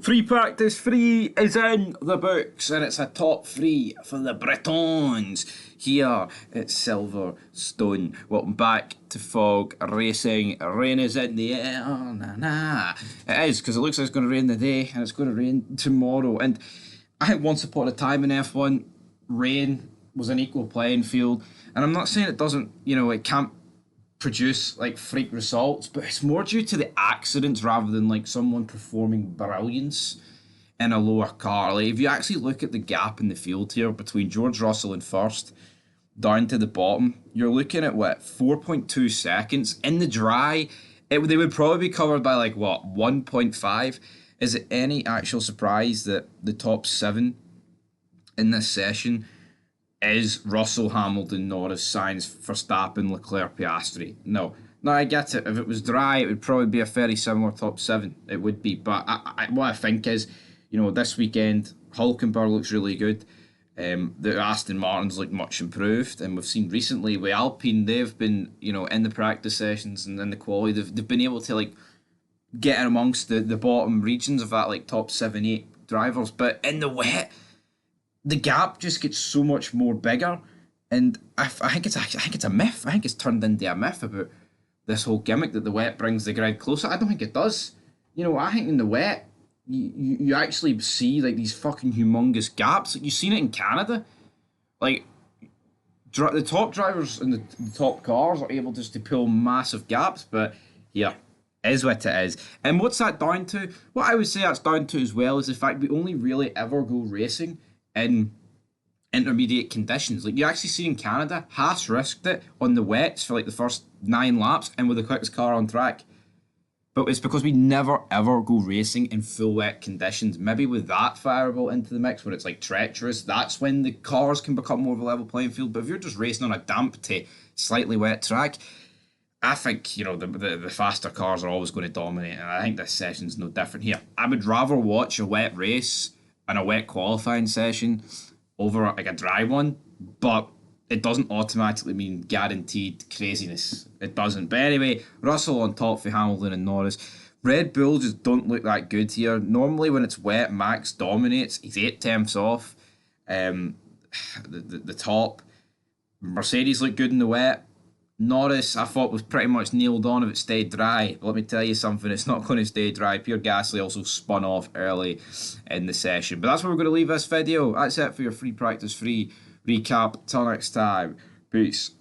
Free practice free is in the books, and it's a top three for the Bretons here at Silverstone. Welcome back to Fog Racing. Rain is in the air, na. It is, because it looks like it's going to rain today, and it's going to rain tomorrow. And I think once upon a time in F1, rain was an equal playing field. And I'm not saying it doesn't, it can't produce like freak results, but it's more due to the accidents rather than like someone performing brilliance in a lower car. Like if you actually look at the gap in the field here between George Russell in first down to the bottom, you're looking at 4.2 seconds in the dry. They would probably be covered by 1.5. Is it any actual surprise that the top 7 in this session is Russell, Hamilton, Norris, Sainz, Verstappen, Leclerc, Piastri? No, I get it. If it was dry, it would probably be a very similar top 7. It would be. But what I think is, this weekend, Hulkenberg looks really good. The Aston Martins look much improved. And we've seen recently with Alpine, they've been, in the practice sessions and in the quality, they've been able to, get in amongst the bottom regions of that, top 7, 8 drivers. But in the wet, the gap just gets so much more bigger, and I think it's a myth. I think it's turned into a myth about this whole gimmick that the wet brings the grid closer. I don't think it does. I think in the wet, you actually see these fucking humongous gaps. You've seen it in Canada. The top drivers in the top cars are able just to pull massive gaps, but yeah, is what it is. And what's that down to? What I would say that's down to as well is the fact we only really ever go racing in intermediate conditions. You actually see in Canada, Haas risked it on the wets for the first 9 laps and with the quickest car on track. But it's because we never ever go racing in full wet conditions. Maybe with that variable into the mix where it's treacherous, that's when the cars can become more of a level playing field. But if you're just racing on a damp to slightly wet track, I think, the faster cars are always going to dominate, and I think this session's no different here. I would rather watch a wet race and a wet qualifying session over a dry one, but it doesn't automatically mean guaranteed craziness. It doesn't. But anyway, Russell on top for Hamilton and Norris. Red Bull just don't look that good here. Normally when it's wet, Max dominates. He's 8/10 off. The top. Mercedes look good in the wet. Norris, I thought, was pretty much nailed on if it stayed dry. But let me tell you something, it's not going to stay dry. Pierre Gasly also spun off early in the session. But that's where we're going to leave this video. That's it for your free practice, free recap. Till next time. Peace.